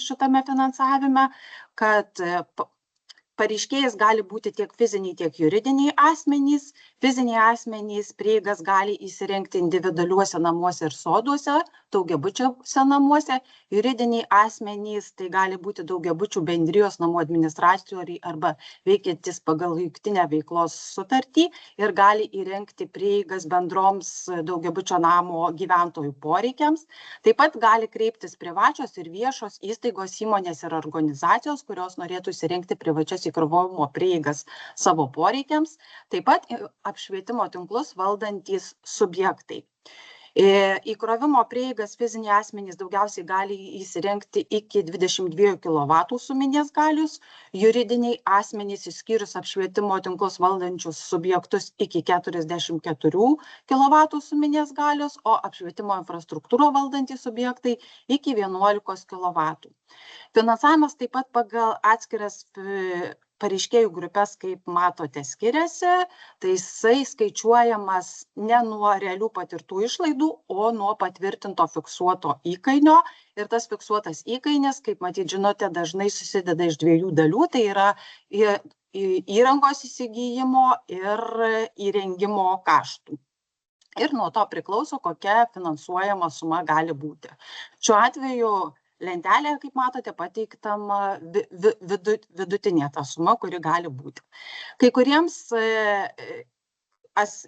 šitame finansavime, kad pareiškėjas gali būti tiek fiziniai, tiek juridiniai asmenys. Fiziniai asmenys prieigas gali įsirengti individualiuose namuose ir soduose, daugiabučiuose namuose. Juridiniai asmenys tai gali būti daugiabučių bendrijos namų administratoriai arba veikiantis pagal jungtinę veiklos sutartį ir gali įrengti prieigas bendroms daugiabučio namo gyventojų poreikiams. Taip pat gali kreiptis privačios ir viešos įstaigos, įmonės ir organizacijos, kurios norėtų įsirengti privačias įkrovimo prieigas savo poreikiams, taip pat apšvietimo tinklus valdantys subjektai. Įkrovimo prieigas fiziniai asmenys daugiausiai gali įsirengti iki 22 kW suminės galios, juridiniai asmenys išskyrus apšvietimo tinklus valdančius subjektus iki 44 kW suminės galios, o apšvietimo infrastruktūrą valdantys subjektai iki 11 kW. Finansavimas taip pat pagal atskiras pareiškėjų grupės, kaip matote, skiriasi, tai jisai skaičiuojamas ne nuo realių patirtų išlaidų, o nuo patvirtinto fiksuoto įkainio. Ir tas fiksuotas įkainis, kaip matyt žinote, dažnai susideda iš dviejų dalių, tai yra įrangos įsigijimo ir įrengimo kaštų. Ir nuo to priklauso, kokia finansuojama suma gali būti. Šiuo atveju lentelėje, kaip matote, pateiktam vidutinė ta suma, kuri gali būti. Kai kuriems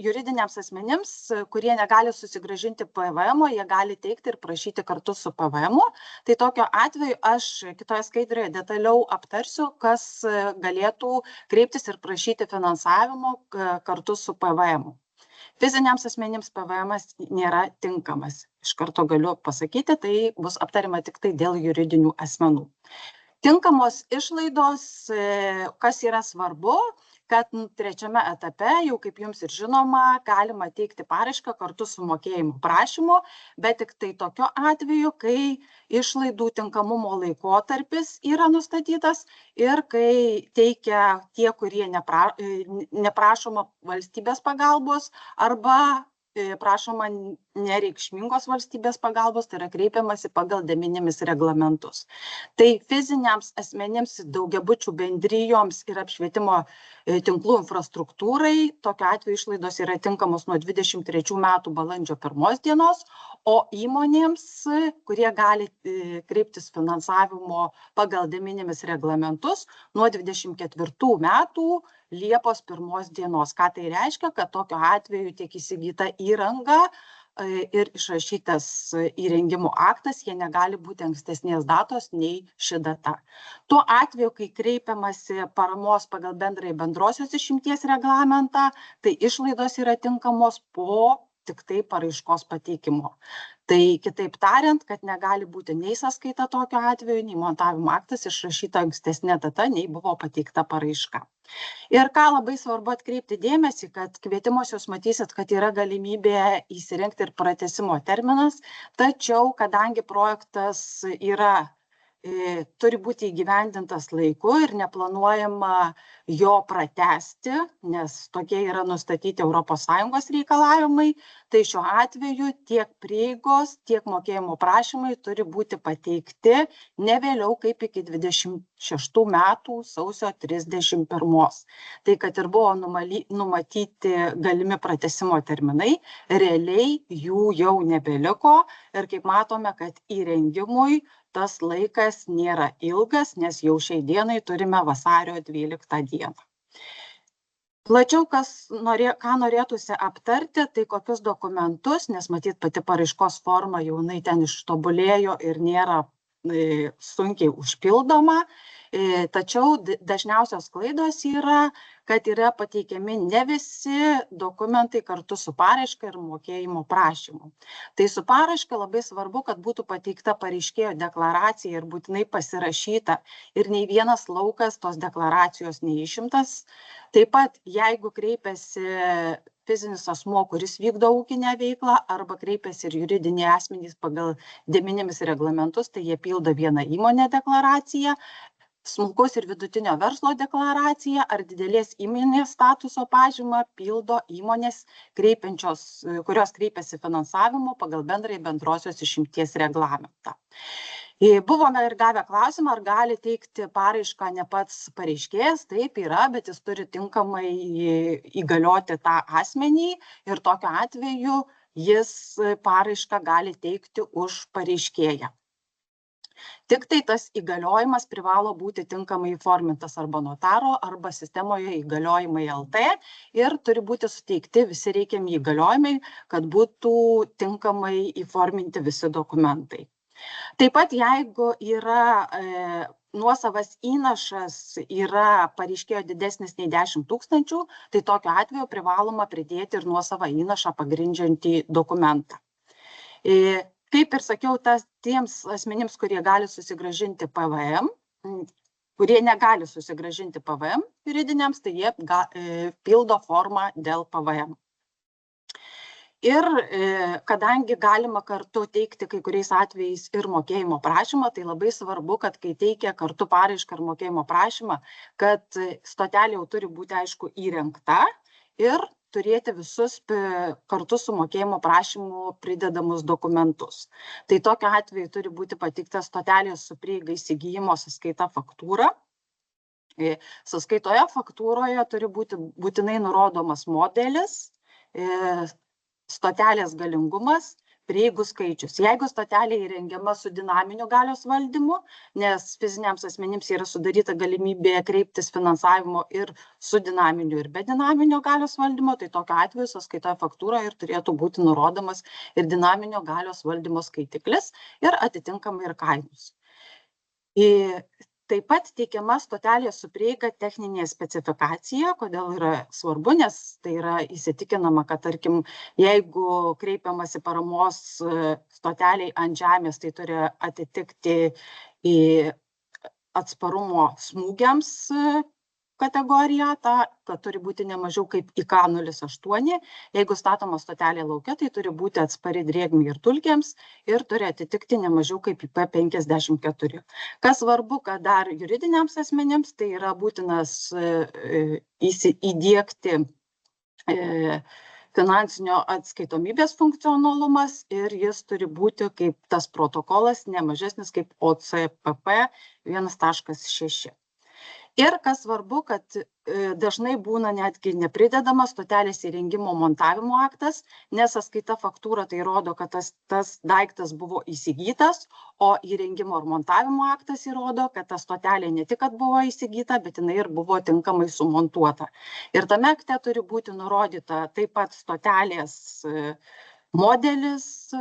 juridiniams asmenims, kurie negali susigrąžinti PVM, jie gali teikti ir prašyti kartu su PVM. Tai tokiu atveju aš kitoje skaidrėje detaliau aptarsiu, kas galėtų kreiptis ir prašyti finansavimo kartu su PVM. Fiziniams asmenims PVM nėra tinkamas. Iš karto galiu pasakyti, tai bus aptariama tik tai dėl juridinių asmenų. Tinkamos išlaidos, kas yra svarbu, kad trečiame etape, jau kaip jums ir žinoma, galima teikti paraišką kartu su mokėjimo prašymu, bet tik tai tokiu atveju, kai išlaidų tinkamumo laikotarpis yra nustatytas ir kai teikia tie, kurie neprašoma valstybės pagalbos arba prašoma nereikšmingos valstybės pagalbos, tai yra kreipiamasi pagal de minimis reglamentus. Tai fiziniams asmenims, daugiabučių bendrijoms ir apšvietimo tinklų infrastruktūrai, tokiu atveju išlaidos yra tinkamos nuo 23 metų balandžio 1 dienos, o įmonėms, kurie gali kreiptis finansavimo pagal de minimis reglamentus, nuo 24 metų Liepos 1 dienos. Ką tai reiškia, kad tokiu atveju tiek įsigyta įranga ir išrašytas įrengimo aktas, jie negali būti ankstesnės datos nei ši data. Tuo atveju, kai kreipiamasi paramos pagal bendrąjį bendrosios išimties reglamentą, tai išlaidos yra tinkamos po tik tai paraiškos pateikimo. Tai kitaip tariant, kad negali būti nei sąskaita tokiu atveju, nei montavimo aktas išrašyta ankstesnė data, nei buvo pateikta paraiška. Ir ką labai svarbu atkreipti dėmesį, kad kvietimuose jūs matysit, kad yra galimybė įsirengti ir pratęsimo terminas, tačiau kadangi projektas turi būti įgyvendintas laiku ir neplanuojama jo pratęsti, nes tokie yra nustatyti ES reikalavimai, tai šiuo atveju tiek prieigos, tiek mokėjimo prašymai turi būti pateikti ne vėliau kaip iki 26 metų sausio 31. Tai, kad ir buvo numatyti galimi pratęsimo terminai, realiai jų jau nebeliko ir kaip matome, kad įrengimui tas laikas nėra ilgas, nes jau šiai dienai turime vasario 12 dieną. Plačiau, ką norėtųsi aptarti, tai kokius dokumentus, nes matyt pati paraiškos forma jau ten ištobulėjo ir nėra sunkiai užpildoma, tačiau dažniausios klaidos yra, kad yra pateikiami ne visi dokumentai kartu su paraiška ir mokėjimo prašymu. Tai su paraiška labai svarbu, kad būtų pateikta pareiškėjo deklaracija ir būtinai pasirašyta ir nei vienas laukas tos deklaracijos neišimtas. Taip pat, jeigu kreipiasi fizinis asmuo, kuris vykdo ūkinę veiklą arba kreipiasi ir juridiniai asmenys pagal de minimis reglamentus, tai jie pildo vieną įmonę deklaraciją, smulkaus ir vidutinio verslo deklaraciją ar didelės įmonės statuso pažymą pildo įmonės, kurios kreipiasi finansavimo pagal bendrąjį bendrosios išimties reglamentą. Buvome ir gavę klausimą, ar gali teikti paraišką ne pats pareiškėjas. Taip yra, bet jis turi tinkamai įgalioti tą asmenį ir tokiu atveju jis paraišką gali teikti už pareiškėją. Tik tai tas įgaliojimas privalo būti tinkamai įformintas arba notaro, arba sistemoje įgaliojimai LT ir turi būti suteikti visi reikiami įgaliojimai, kad būtų tinkamai įforminti visi dokumentai. Taip pat, jeigu yra nuosavas įnašas yra pareiškėjo didesnis nei 10 000, tai tokiu atveju privaloma pridėti ir nuosavą įnašą pagrindžiantį dokumentą. Kaip ir sakiau, tiems asmenims, kurie gali susigrąžinti PVM, kurie negali susigrąžinti PVM juridiniams, tai jie pildo formą dėl PVM. Ir kadangi galima kartu teikti kai kuriais atvejais ir mokėjimo prašymą, tai labai svarbu, kad kai teikia kartu paraišką ir mokėjimo prašymą, kad stotelė jau turi būti, aišku, įrengta ir turėti visus kartu su mokėjimo prašymu pridedamus dokumentus. Tai tokiu atveju turi būti pateikta stotelės su prieiga įsigijimo sąskaita faktūra. Sąskaitoje faktūroje turi būti būtinai nurodomas modelis, stotelės galingumas, prieigų skaičius. Jeigu stotelė įrengiama su dinaminiu galios valdymu, nes fiziniams asmenims yra sudaryta galimybė kreiptis finansavimo ir su dinaminiu ir be dinaminio galios valdymo, tai tokiu atveju sąskaitoje faktūroje ir turėtų būti nurodomas ir dinaminio galios valdymo skaitiklis ir atitinkamai ir kainos. Taip pat teikiama stotelė su prieiga techninė specifikacija. Kodėl yra svarbu, nes tai yra įsitikinama, kad, tarkim, jeigu kreipiamasi paramos stoteliai ant žemės, tai turi atitikti į atsparumo smūgiams kategoriją, kad turi būti ne mažiau kaip IK08. Jeigu statoma stotelė lauke, tai turi būti atspari drėgmei ir dulkėms ir turi atitikti ne mažiau kaip IP54. Kas svarbu, kad dar juridiniams asmenims tai yra būtinas įdiegti finansinio atskaitomybės funkcionalumas ir jis turi būti kaip tas protokolas ne mažesnis kaip OCPP 1.6. Ir kas svarbu, kad dažnai būna netgi nepridedamas stotelės įrengimo montavimo aktas, nes sąskaita faktūra tai rodo, kad tas daiktas buvo įsigytas, o įrengimo ir montavimo aktas įrodo, kad ta stotelė ne tik kad buvo įsigyta, bet jinai ir buvo tinkamai sumontuota. Ir tame akte turi būti nurodyta taip pat stotelės modelis,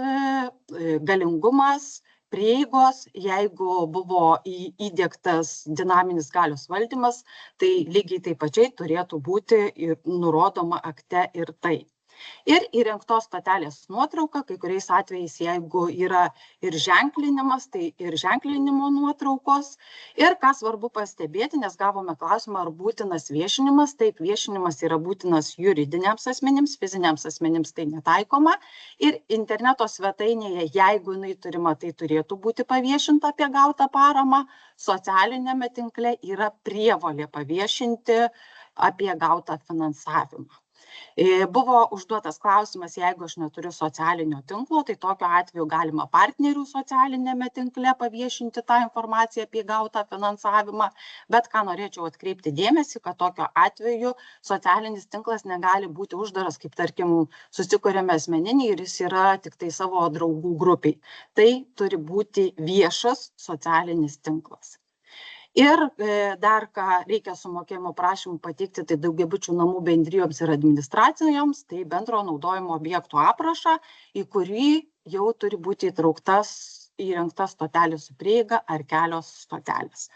galingumas, prieigos, jeigu buvo įdiegtas dinaminis galios valdymas, tai lygiai taip pačiai turėtų būti nurodoma akte ir tai. Ir įrengtos stotelės nuotrauka, kai kuriais atvejais, jeigu yra ir ženklinimas, tai ir ženklinimo nuotraukos. Ir ką svarbu pastebėti, nes gavome klausimą, ar būtinas viešinimas. Taip, viešinimas yra būtinas juridiniams asmenims, fiziniams asmenims tai netaikoma. Ir interneto svetainėje, jeigu jinai turima, tai turėtų būti paviešinta apie gautą paramą. Socialinėme tinkle yra prievolė paviešinti apie gautą finansavimą. Buvo užduotas klausimas, jeigu aš neturiu socialinio tinklo, tai tokiu atveju galima partnerių socialinėme tinkle paviešinti tą informaciją apie gautą finansavimą, bet ką norėčiau atkreipti dėmesį, kad tokiu atveju socialinis tinklas negali būti uždaras, kaip tarkim susikuriame asmeninį ir jis yra tik tai savo draugų grupiai. Tai turi būti viešas socialinis tinklas. Ir dar ką reikia su mokėjimo prašymu pateikti, tai daugiabučių namų bendrijoms ir administracijoms, tai bendro naudojimo objektų aprašą, į kurį jau turi būti įrengta stotelė su prieiga ar kelios stotelės.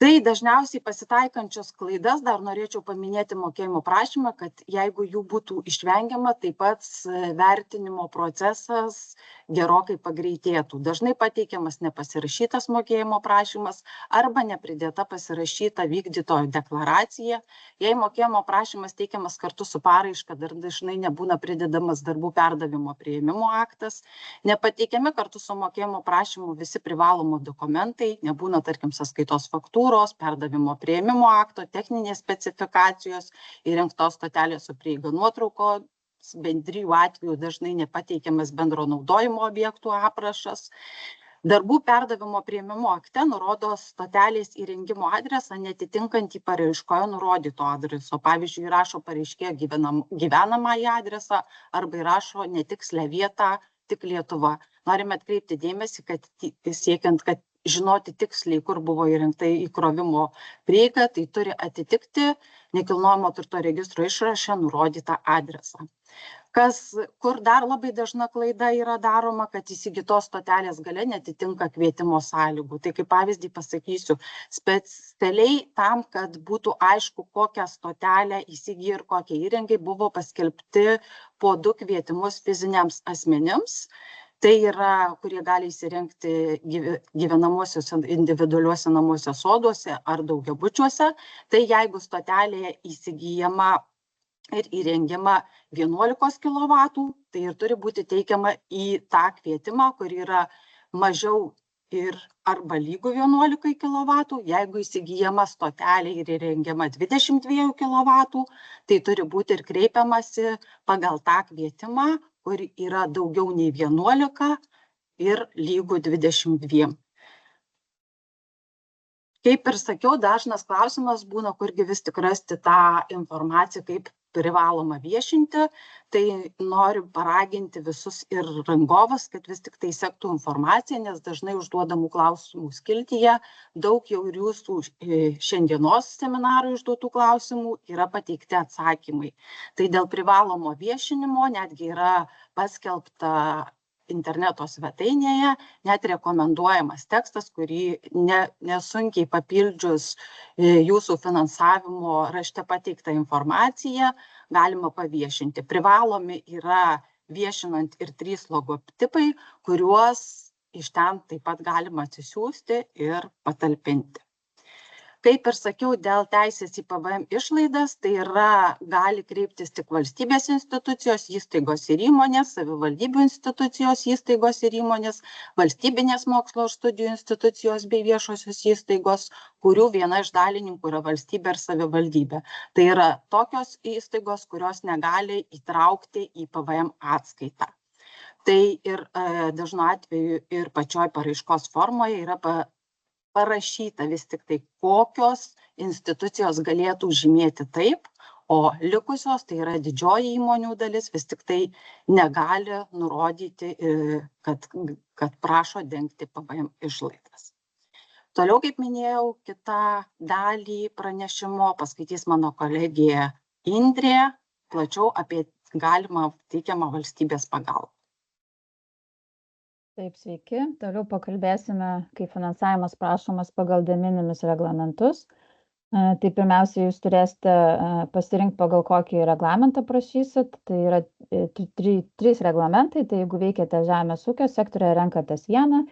Tai dažniausiai pasitaikančios klaidas dar norėčiau paminėti mokėjimo prašymą, kad jeigu jų būtų išvengiama, taip pat vertinimo procesas gerokai pagreitėtų. Dažnai pateikiamas nepasirašytas mokėjimo prašymas arba nepridėta pasirašyta vykdytojo deklaracija. Jei mokėjimo prašymas teikiamas kartu su paraiška, dar dažnai nebūna pridedamas darbų perdavimo priėmimo aktas. Nepateikiami kartu su mokėjimo prašymu visi privalomo dokumentai, nebūna, tarkim, sąskaitos faktūros, perdavimo priėmimo akto, techninės specifikacijos, įrengtos stotelės su prieiga nuotraukos bendrijų atveju dažnai nepateikiamas bendro naudojimo objektų aprašas. Darbų perdavimo priėmimo akte nurodo stotelės įrengimo adresą neatitinkantį paraiškoje nurodyto adreso. Pavyzdžiui, įrašo pareiškėjo gyvenamąjį adresą arba įrašo netikslę vietą tik Lietuva. Norime atkreipti dėmesį, kad siekiant, kad žinoti tiksliai, kur buvo įrengta įkrovimo prieiga, tai turi atitikti nekilnojamo turto registro išraše nurodytą adresą. Kur dar labai dažna klaida yra daroma, kad įsigytos stotelės gale netitinka kvietimo sąlygų. Tai kaip pavyzdį pasakysiu, specialiai tam, kad būtų aišku, kokią stotelę įsigyja ir kokie įrengiai, buvo paskelbti po 2 kvietimus fiziniams asmenims. Tai yra, kurie gali įsirengti gyvenamosiuose individualiuose namuose, soduose ar daugiabučiuose. Tai jeigu stotelė įsigyjama ir įrengiama 11 kW, tai ir turi būti teikiama į tą kvietimą, kur yra mažiau ir arba lygu 11 kW. Jeigu įsigyjama stotelė ir įrengiama 22 kW, tai turi būti ir kreipiamasi pagal tą kvietimą, kur yra daugiau nei 11 ir lygu 22. Kaip ir sakiau, dažnas klausimas būna, kurgi vis tik rasti tą informaciją, kaip privaloma viešinti. Tai noriu paraginti visus ir rangovus, kad vis tik tai sektų informaciją, nes dažnai užduodamų klausimų skiltyje daug jau ir jūsų šiandienos seminarų užduotų klausimų yra pateikti atsakymai. Tai dėl privalomo viešinimo netgi yra paskelbta interneto svetainėje net rekomenduojamas tekstas, kurį nesunkiai papildžius jūsų finansavimo rašte pateiktą informaciją galima paviešinti. Privalomi yra viešinant ir 3 logotipai, kuriuos iš ten taip pat galima atsisiųsti ir patalpinti. Kaip ir sakiau, dėl teisės į PVM išlaidas, tai yra gali kreiptis tik valstybės institucijos, įstaigos ir įmonės, savivaldybių institucijos, įstaigos ir įmonės, valstybinės mokslo ir studijų institucijos bei viešosios įstaigos, kurių viena iš dalininkų yra valstybė ir savivaldybė. Tai yra tokios įstaigos, kurios negali įtraukti į PVM atskaitą. Tai ir dažnu atveju ir pačioj paraiškos formoje yra parašyta vis tik tai, kokios institucijos galėtų žymėti taip, o likusios, tai yra didžioji įmonių dalis, vis tik tai negali nurodyti, kad prašo dengti PVM išlaidas. Toliau, kaip minėjau, kitą dalį pranešimo paskaitys mano kolegė Indrė, plačiau apie galimą teikiamą valstybės pagalbą. Taip, sveiki. Toliau pakalbėsime, kaip finansavimas prašomas pagal de minimis reglamentus. Tai pirmiausia, jūs turėsite pasirinkti, pagal kokį reglamentą prašysit. Tai yra 3 reglamentai. Tai jeigu veikiate žemės ūkio sektoriuje, renkatės vieną.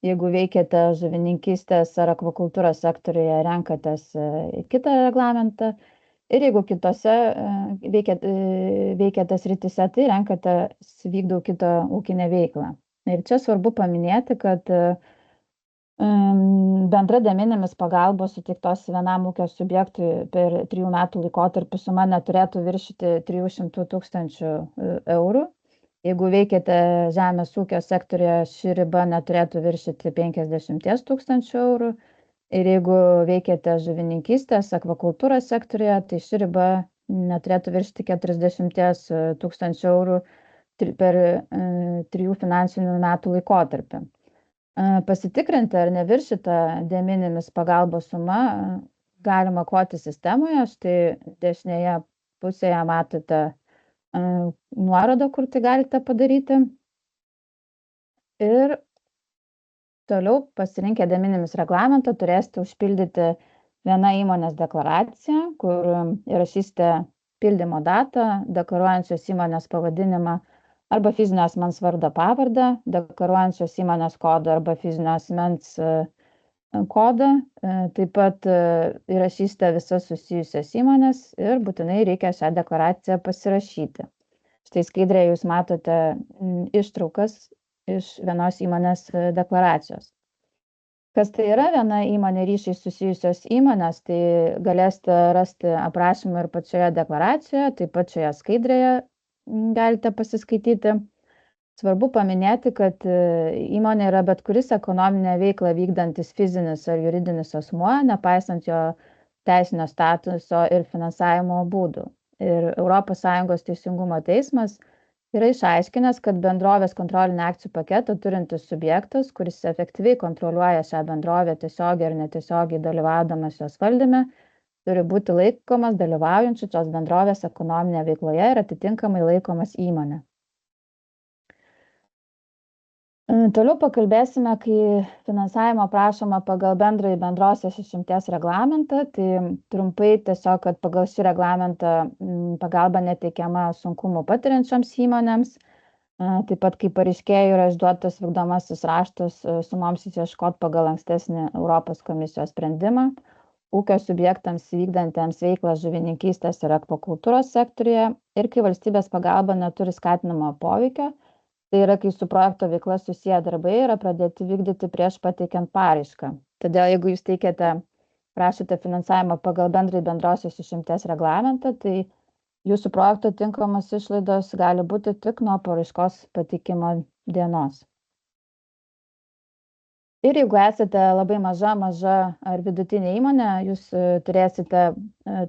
Jeigu veikiate žuvininkystės ar akvakultūros sektoriuje, renkatės kitą reglamentą. Ir jeigu kitose veikiate srityse, tai renkatės vykdau kitą ūkinę veiklą. Ir čia svarbu paminėti, kad bendra de minimis pagalbos suteiktos vienam ūkio subjektui per 3 metų laikotarpį suma neturėtų viršyti 300 000 eurų. Jeigu veikiate žemės ūkio sektoriuje, ši riba neturėtų viršyti 50 000 eurų. Ir jeigu veikiate žuvininkystės, akvakultūros sektoriuje, tai ši riba neturėtų viršyti 40 000 eurų per 3 finansinių metų laikotarpį. Pasitikrinti, ar neviršita de minimis pagalbos suma, galima kvoti sistemoje. Štai dešinėje pusėje matote nuorodą, kur tai galite padaryti. Ir toliau pasirinkę de minimis reglamentą turėsite užpildyti vieną įmonės deklaraciją, kur įrašysite pildymo datą, deklaruojančios įmonės pavadinimą arba fizinio asmens vardą pavardę, deklaruojančios įmonės kodą arba fizinio asmens kodą. Taip pat įrašysite visas susijusias įmonės ir būtinai reikia šią deklaraciją pasirašyti. Štai skaidrėje jūs matote ištraukas iš vienos įmonės deklaracijos. Kas tai yra viena įmonė ryšiai susijusios įmonės, tai galėsite rasti aprašymą ir pačioje deklaracijoje, taip pat šioje skaidrėje galite pasiskaityti. Svarbu paminėti, kad įmonė yra bet kuris ekonominę veiklą vykdantis fizinis ar juridinis asmuo, nepaisant jo teisinio statuso ir finansavimo būdų. Ir ES teisingumo teismas yra išaiškinęs, kad bendrovės kontrolinį akcijų paketą turintis subjektas, kuris efektyviai kontroliuoja šią bendrovę tiesiogiai ir netiesiogiai dalyvaudamas jos valdyme, turi būti laikomas dalyvaujančiu šios bendrovės ekonominėje veikloje ir atitinkamai laikomas įmonė. Toliau pakalbėsime, kai finansavimo prašoma pagal bendrąjį bendrosios išimties reglamentą, tai trumpai tiesiog, kad pagal šį reglamentą pagalba neteikiama sunkumų patiriančioms įmonėms, taip pat kai pareiškėjui yra išduotas vykdomasis raštas sumoms išieškoti pagal ankstesnį Europos komisijos sprendimą, ūkio subjektams vykdantiems veiklą žuvininkystės ir akvakultūros sektoriuje ir kai valstybės pagalba neturi skatinamo poveikio. Tai yra, kai su projekto veikla susiję darbai yra pradėti vykdyti prieš pateikiant paraišką. Todėl, jeigu jūs prašote finansavimą pagal bendrąjį bendrosios išimties reglamentą, tai jūsų projekto tinkamos išlaidos gali būti tik nuo paraiškos pateikimo dienos. Ir jeigu esate labai maža ar vidutinė įmonė, jūs turėsite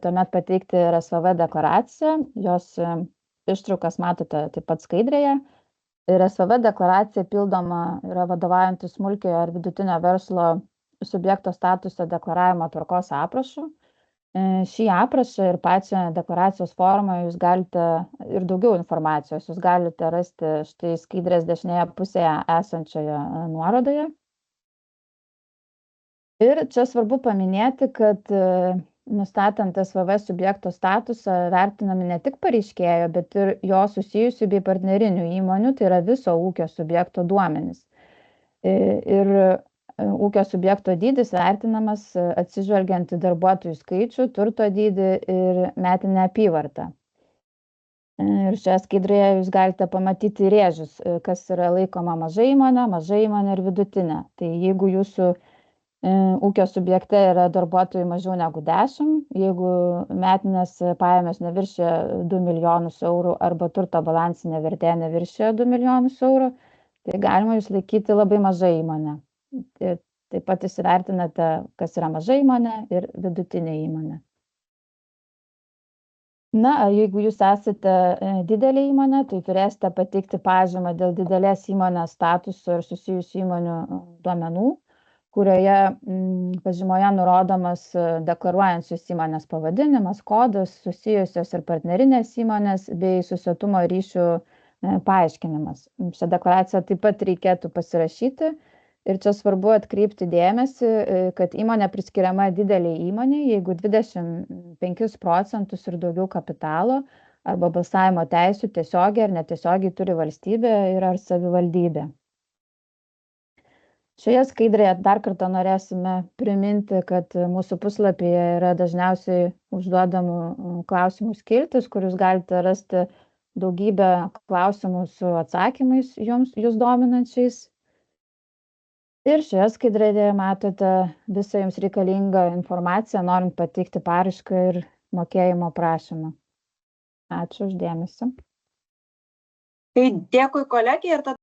tuomet pateikti RSVV deklaraciją, jos ištraukas matote taip pat skaidrėje. RSVV deklaracija pildoma yra vadovaujantis smulkiojo ar vidutinio verslo subjekto statuso deklaravimo tvarkos aprašu. Šį aprašą ir pačią deklaracijos formą jūs galite ir daugiau informacijos, jūs galite rasti štai skaidrės dešinėje pusėje esančioje nuorodoje. Ir čia svarbu paminėti, kad nustatant SVV subjekto statusą vertinami ne tik pareiškėjo, bet ir jo susijusių bei partnerinių įmonių, tai yra viso ūkio subjekto duomenys. Ir ūkio subjekto dydis vertinamas atsižvelgiant į darbuotojų skaičių, turto dydį ir metinę apyvartą. Ir šioje skaidrėje jūs galite pamatyti rėžius, kas yra laikoma maža įmonė ir vidutinė. Tai jeigu jūsų ūkio subjekte yra darbuotojų mažiau negu 10, jeigu metinės pajamos neviršė 2 milijonus eurų arba turto balansinė vertė neviršė 2 milijonus eurų, tai galima jūs laikyti labai maža įmonė. Taip pat įsivertinate, kas yra maža įmonė ir vidutinė įmonė. Na, jeigu jūs esate didelė įmonė, tai turėsite pateikti pažymą dėl didelės įmonės statuso ir susijusių įmonių duomenų, kurioje pažymoje nurodomas deklaruojančios įmonės pavadinimas, kodas, susijusios ir partnerinės įmonės bei susietumo ryšių paaiškinimas. Šią deklaraciją taip pat reikėtų pasirašyti ir čia svarbu atkreipti dėmesį, kad įmonė priskiriama didelė įmonė, jeigu 25% ir daugiau kapitalo arba balsavimo teisių tiesiogiai ar netiesiogiai turi valstybė ir ar savivaldybė. Šioje skaidrėje dar kartą norėsime priminti, kad mūsų puslapyje yra dažniausiai užduodamų klausimų skiltis, kur jūs galite rasti daugybę klausimų su atsakymais jūs dominančiais. Ir šioje skaidrėje matote visą jums reikalingą informaciją, norint pateikti paraišką ir mokėjimo prašymą. Ačiū už dėmesį. Tai dėkui kolegė ir tada